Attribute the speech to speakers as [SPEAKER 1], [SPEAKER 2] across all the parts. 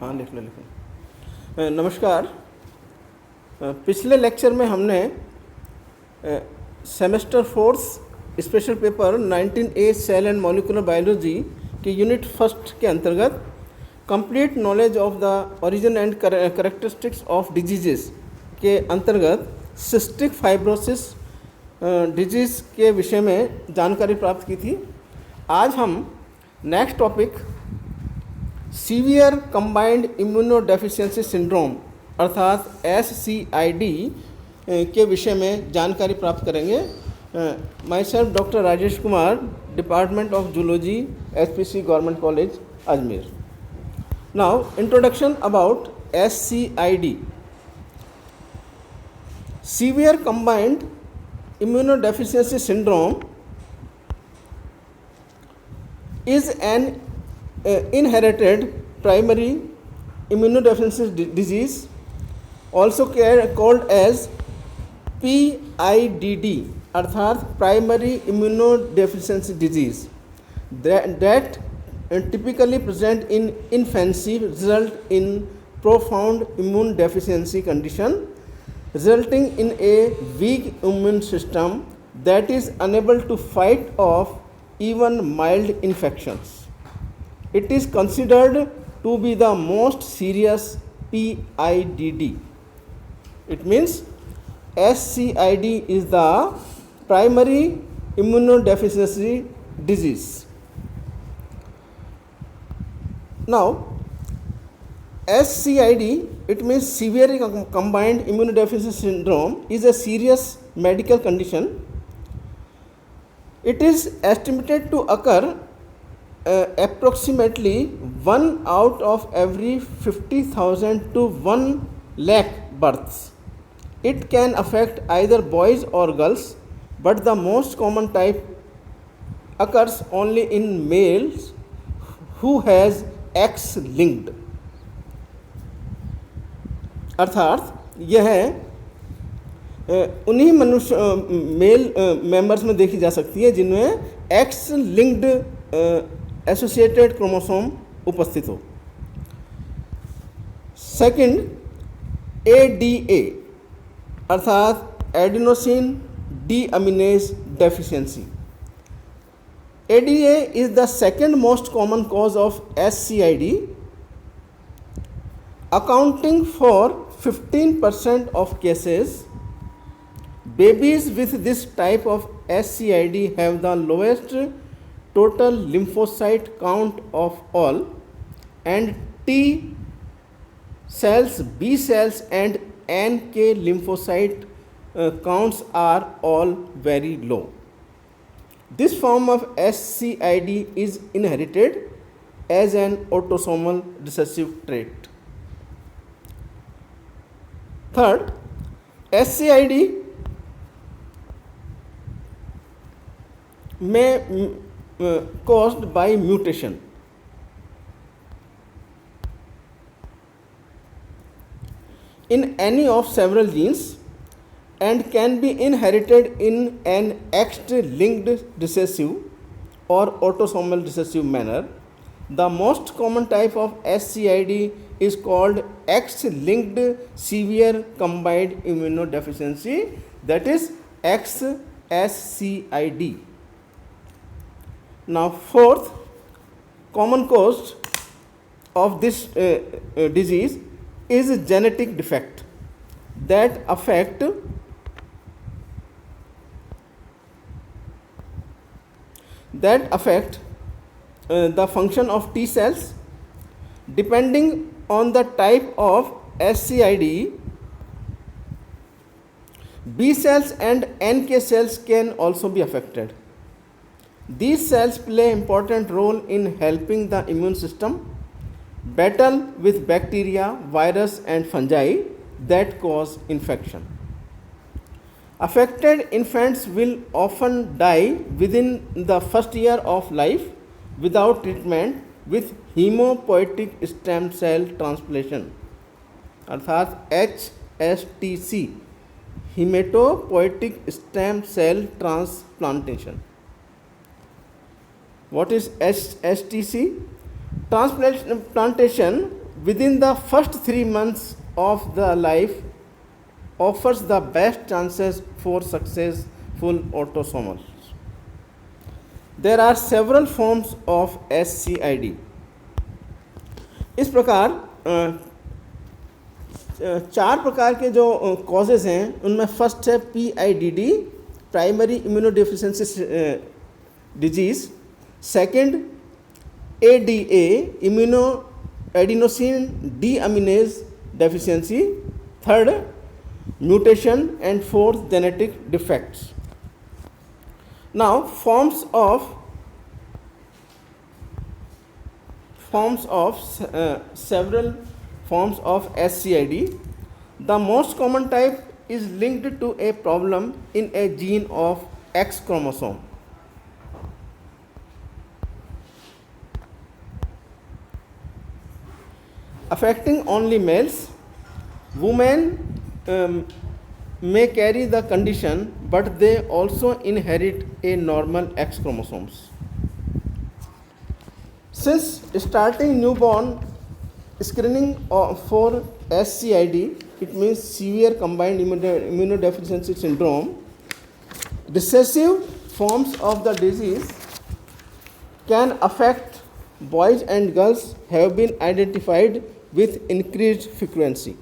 [SPEAKER 1] हाँ, लिख लो लिख लो। नमस्कार। पिछले लेक्चर में हमने semester fourth special paper 19A cell and molecular biology के यूनिट फर्स्ट के अंतर्गत complete knowledge of the origin and characteristics of diseases के अंतर्गत सिस्टिक फाइब्रोसिस डिजीज़ के विषय में जानकारी प्राप्त की थी। आज हम next topic severe combined immunodeficiency syndrome अर्थात SCID के विषय में जानकारी प्राप्त करेंगे। My self doctor Rajesh Kumar, department of zoology, SPC government college Ajmer. Now introduction about SCID। Severe combined immunodeficiency syndrome is an inherited primary immunodeficiency disease, also called as PIDD अर्थात primary immunodeficiency disease that typically present in infancy, result in profound immune deficiency condition resulting in a weak immune system that is unable to fight off even mild infections. It is considered to be the most serious PIDD. It means SCID is the primary immunodeficiency disease. Now, SCID, it means severe combined immunodeficiency syndrome, is a serious medical condition. It is estimated to occur approximately 1 out of every 50,000 to 1 lakh births. It can affect either boys or girls, but the most common type occurs only in males who has X-linked. अर्थात यह उन्हीं मनुष्य male members में देखी जा सकती है जिनमें एक्स लिंक्ड एसोसिएटेड क्रोमोसोम उपस्थित हो। सेकंड, ADA अर्थात adenosine deaminase deficiency. ADA is the second most common cause of SCID, accounting for 15% of cases. Babies with this type of SCID have the lowest total lymphocyte count of all, and T cells, B cells and NK lymphocyte counts are all very low. This form of SCID is inherited as an autosomal recessive trait. Third, SCID may caused by mutation. In any of several genes and can be inherited in an X-linked recessive or autosomal recessive manner. The most common type of SCID is called X-linked severe combined immunodeficiency, that is XSCID. Now, fourth common cause of this disease is genetic defect that affect the function of T cells. Depending on the type of SCID, B cells and NK cells can also be affected. These cells play an important role in helping the immune system battle with bacteria, virus and fungi that cause infection. Affected infants will often die within the first year of life without treatment with hemopoietic stem cell transplantation अर्थात HSTC, hematopoietic stem cell transplantation. What is STC? Transplantation within the first 3 months of the life offers the best chances for successful autosomal. There are several forms of SCID. इस प्रकार चार प्रकार के जो causes हैं उनमें first है PIDD, primary immunodeficiency disease, second ADA, immuno adenosine deaminase deficiency, third mutation, and fourth genetic defects. Now forms of several forms of SCID. The most common type is linked to a problem in a gene of X chromosome. Affecting only males. Women may carry the condition, but they also inherit a normal X chromosomes. Since starting newborn screening for SCID, it means severe combined immunodeficiency syndrome, recessive forms of the disease can affect boys and girls have been identified with increased frequency.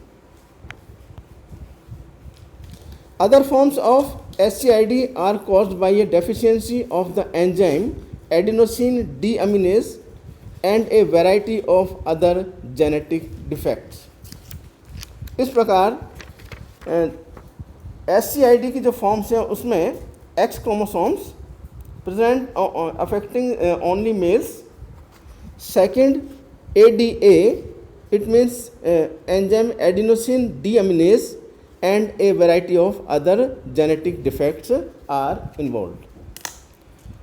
[SPEAKER 1] Other forms of SCID are caused by a deficiency of the enzyme adenosine deaminase and a variety of other genetic defects. इस प्रकार SCID की जो forms हैं उसमें X chromosomes present affecting only males. Second, ADA, it means enzyme adenosine deaminase and a variety of other genetic defects are involved.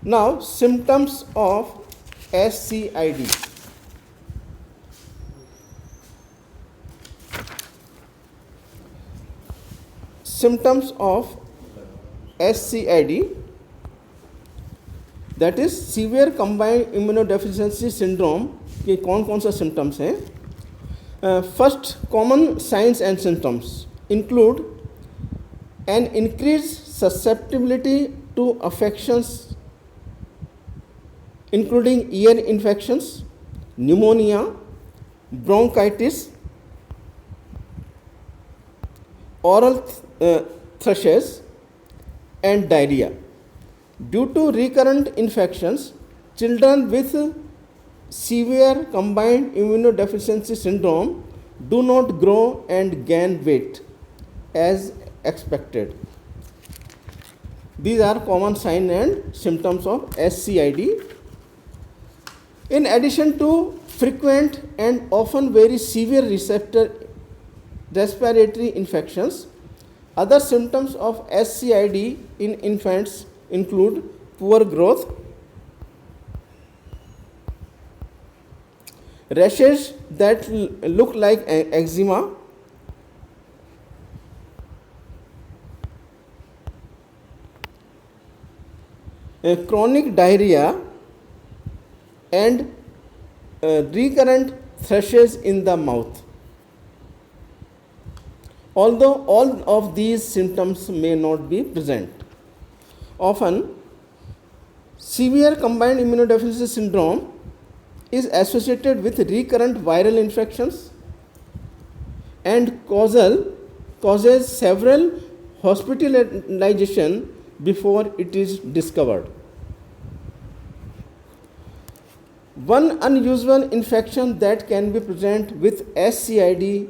[SPEAKER 1] Now, symptoms of SCID. Symptoms of SCID, that is severe combined immunodeficiency syndrome के कौन कौन सा symptoms हैं? First, common signs and symptoms include an increased susceptibility to affections including ear infections, pneumonia, bronchitis, oral thrushes, and diarrhea. Due to recurrent infections, children with severe combined immunodeficiency syndrome do not grow and gain weight as expected. These are common signs and symptoms of SCID. In addition to frequent and often very severe respiratory infections, other symptoms of SCID in infants include poor growth, rashes that look like eczema, chronic diarrhea, and recurrent thrushes in the mouth. Although all of these symptoms may not be present, often severe combined immunodeficiency syndrome is associated with recurrent viral infections and causes several hospitalization before it is discovered. One unusual infection that can be present with SCID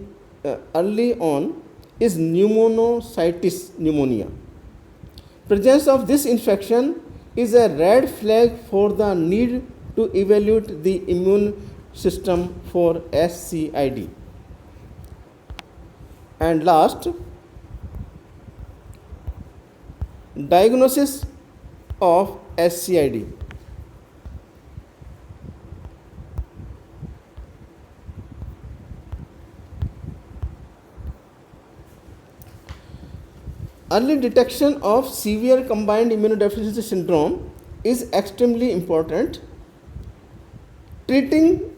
[SPEAKER 1] early on is pneumocytis pneumonia. Presence of this infection is a red flag for the need to evaluate the immune system for SCID. And last, diagnosis of SCID. Early detection of severe combined immunodeficiency syndrome is extremely important. Treating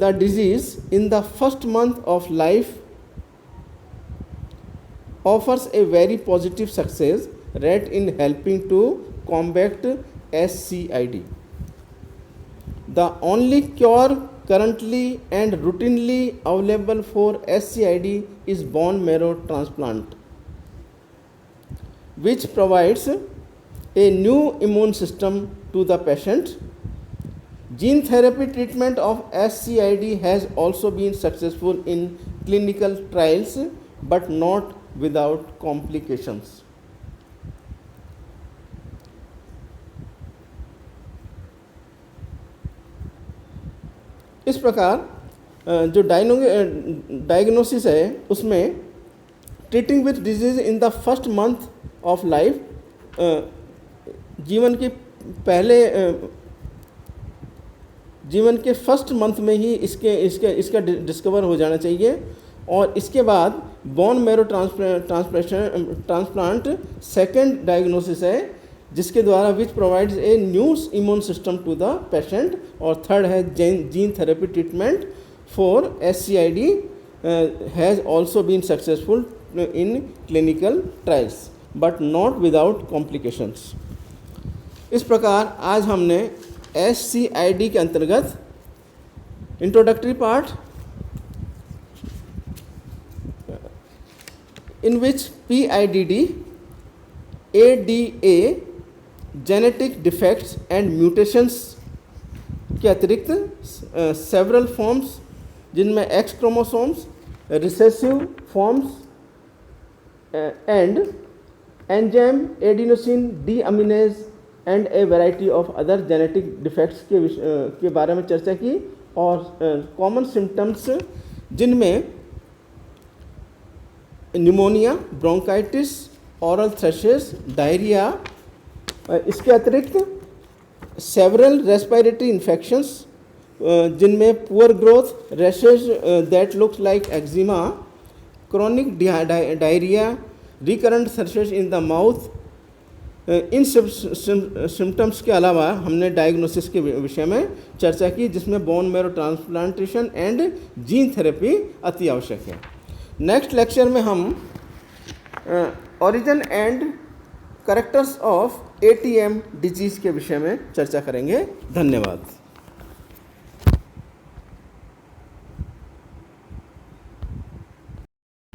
[SPEAKER 1] the disease in the first month of life offers a very positive success rate in helping to combat SCID. The only cure currently and routinely available for SCID is bone marrow transplant, which provides a new immune system to the patient. Gene therapy treatment of SCID has also been successful in clinical trials, but not without complications. इस प्रकार जो diagnosis है उसमें treating with disease in the first month of life, जीवन के first month में ही इसका discover हो जाना चाहिए। और इसके बाद bone marrow transplant second diagnosis है, जिसके द्वारा which provides a new immune system to the patient. और थर्ड है gene therapy treatment for SCID has also been successful in clinical trials but not without complications. इस प्रकार आज हमने SCID के अंतर्गत introductory part, in which PIDD, ADA, genetic defects and mutations के अतिरिक्त सेवरल फॉर्म्स जिनमें X chromosomes, recessive forms and enzyme adenosine deaminase and a variety of other genetic defects के बारे में चर्चा की। और कॉमन सिम्टम्स जिनमें pneumonia, bronchitis, oral thrushes, diarrhoea, इसके अतिरिक्त सेवरल रेस्पिरेटरी इन्फेक्शंस जिनमें poor growth, rashes that looks like eczema, chronic diarrhoea, recurrent thrushes in the mouth. इन सब सिम्टम्स के अलावा हमने डायग्नोसिस के विषय में चर्चा की, जिसमें bone marrow transplantation and gene therapy अति आवश्यक है। नेक्स्ट लेक्चर में हम origin and characters of ATM disease के विषय में चर्चा करेंगे। धन्यवाद।